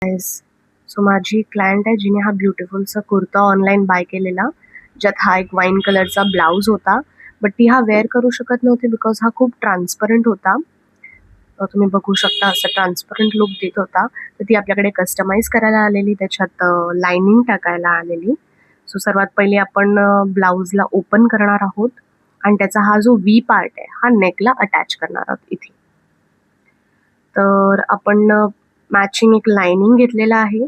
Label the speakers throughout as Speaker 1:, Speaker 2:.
Speaker 1: Guys, so माझी client आहे जिने हा ब्युटिफुलचा कुर्ता ऑनलाईन बाय केलेला, ज्यात हा एक वाईन कलरचा ब्लाऊज होता. बट ती हा वेअर करू शकत नव्हती बिकॉज हा खूप ट्रान्सपरंट होता. तुम्ही बघू शकता असं ट्रान्सपरंट लुक देत होता. तर ती आपल्याकडे कस्टमाइज करायला आलेली, त्याच्यात लाइनिंग टाकायला आलेली. सो सर्वात पहिले आपण ब्लाऊजला ओपन करणार आहोत आणि त्याचा हा जो व्ही पार्ट आहे हा नेकला अटॅच करणार आहोत इथे. तर आपण मॅचिंग एक लाइनिंग घेतलेला आहे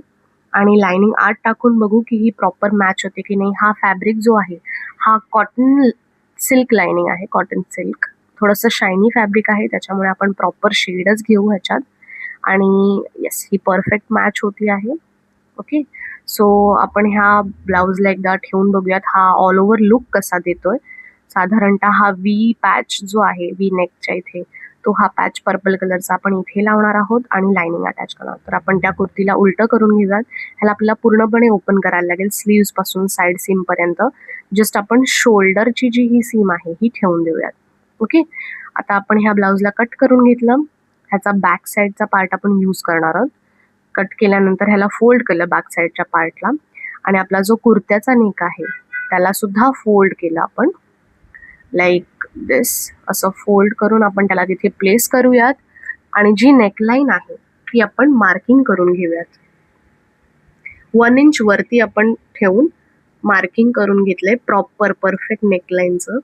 Speaker 1: आणि लाइनिंग आत टाकून बघू की ही प्रॉपर मॅच होते की नाही. हा फॅब्रिक जो आहे हा कॉटन सिल्क लाइनिंग आहे, कॉटन सिल्क. थोडंसं शायनी फॅब्रिक आहे, त्याच्यामुळे आपण प्रॉपर शेडच घेऊ ह्याच्यात. आणि येस, ही परफेक्ट मॅच होती आहे. ओके, सो आपण ह्या ब्लाऊजला एकदा ठेवून बघूयात हा ऑल ओव्हर लुक कसा देतोय. साधारणतः हा व्ही पॅच जो आहे व्ही नेकच्या इथे, तो हा पॅच पर्पल कलरचा आपण इथे लावणार आहोत आणि लाइनिंग अटॅच करणार आहोत. तर आपण त्या कुर्तीला उलटं करून घेऊयात. ह्याला आपल्याला पूर्णपणे ओपन करायला लागेल, स्लीव्स पासून साईड सीम पर्यंत. जस्ट आपण शोल्डरची जी ही सीम आहे ही ठेवून देऊयात. ओके, आता आपण ह्या ब्लाऊजला कट करून घेतलं. ह्याचा बॅक साईडचा पार्ट आपण यूज करणार आहोत. कट केल्यानंतर ह्याला फोल्ड केलं बॅक साईडच्या पार्टला आणि आपला जो कुर्त्याचा नेक आहे त्याला सुद्धा फोल्ड केला आपण, लाईक दिस. असं फोल्ड करून आपण त्याला तिथे प्लेस करूयात आणि जी नेकलाईन आहे ती आपण मार्किंग करून घेऊयात. 1 इंच वरती आपण ठेवून मार्किंग करून घेतलंय प्रॉपर परफेक्ट नेकलाईनचं.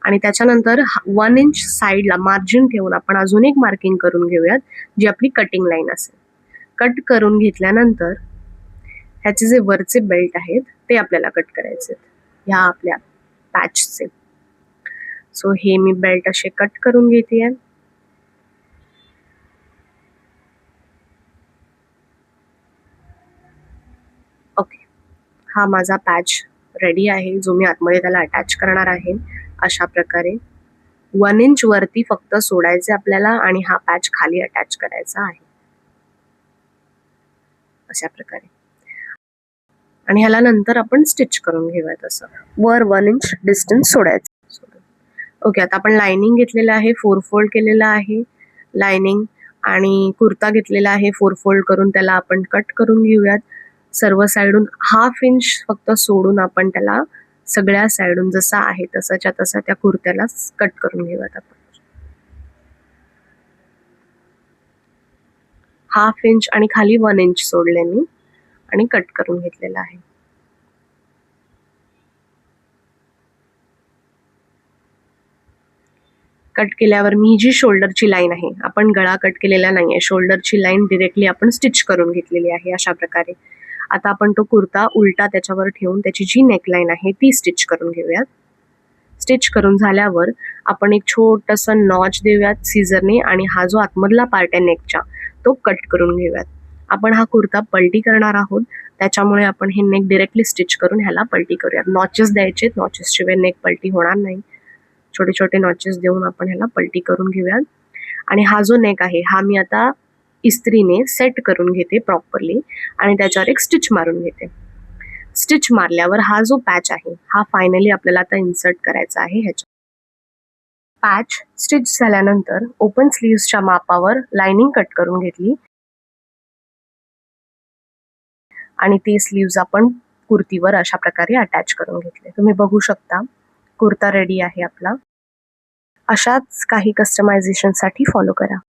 Speaker 1: आणि त्याच्यानंतर 1 इंच साईडला मार्जिन ठेवून आपण अजून एक मार्किंग करून घेऊयात, जी आपली कटिंग लाईन असेल. कट करून घेतल्यानंतर ह्याचे जे वरचे बेल्ट आहेत ते आपल्याला कट करायचे आहेत ह्या आपल्या पॅचचे. सो हे मी बेल्ट असे कट करून घेते. ओके, हा माझा पॅच रेडी आहे जो मी आतमध्ये त्याला अटॅच करणार आहे. अशा प्रकारे 1 इंच वरती फक्त सोडायचे आपल्याला आणि हा पॅच खाली अटॅच करायचा आहे अशा प्रकारे. आणि ह्याला नंतर आपण स्टिच करून घेऊयात. असं वर 1 इंच डिस्टन्स सोडायचं. ओके, आता आपण लाइनिंग घेतलेलं आहे, 4 फोल्ड केलेलं आहे लाइनिंग, आणि कुर्ता घेतलेला आहे 4 फोल्ड करून. त्याला आपण कट करून घेऊयात सर्व साईडून. 1/2 इंच फक्त सोडून आपण त्याला सगळ्या साईडून जसा आहे तसाच्या तसा त्या कुर्त्याला कट करून घेऊयात आपण. 1/2 इंच आणि खाली 1 इंच सोडले मी आणि कट करून घेतलेला आहे. कट केल्यावर मी जी शोल्डरची लाईन आहे, आपण गळा कट केलेला नाहीये, शोल्डरची लाईन डिरेक्टली आपण स्टिच करून घेतलेली आहे अशा प्रकारे. आता आपण तो कुर्ता उलटा त्याच्यावर ठेवून त्याची जी नेकलाईन आहे ती स्टिच करून घेऊयात. स्टिच करून झाल्यावर आपण एक छोटंसं नॉच देऊयात सीझरने आणि हा जो आतमधला पार्ट आहे नेकचा तो कट करून घेऊयात. आपण हा कुर्ता पलटी करणार आहोत, त्याच्यामुळे आपण हे नेक डिरेक्टली स्टिच करून ह्याला पलटी करूयात. नॉचेस द्यायचे, नॉचेसशिवाय नेक पलटी होणार नाही. छोटे छोटे नॉचेस देऊन आपण ह्याला पलटी करून घेऊयात. आणि हा जो नेक आहे हा मी आता इस्त्रीने सेट करून घेते प्रॉपरली आणि त्याच्यावर एक स्टिच मारून घेते. स्टिच मारल्यावर हा जो पॅच आहे हा फायनली आपल्याला आता इन्सर्ट करायचा आहे ह्याच्यात. पॅच स्टिच झाल्यानंतर ओपन स्लीव्सच्या मापावर लाइनिंग कट करून घेतली आणि ती स्लीव्स आपण कुर्तीवर अशा प्रकारे अटॅच करून घेतले. तुम्ही बघू शकता कुर्ता रेडी आहे आपला. अशाच काही कस्टमायझेशनसाठी फॉलो करा.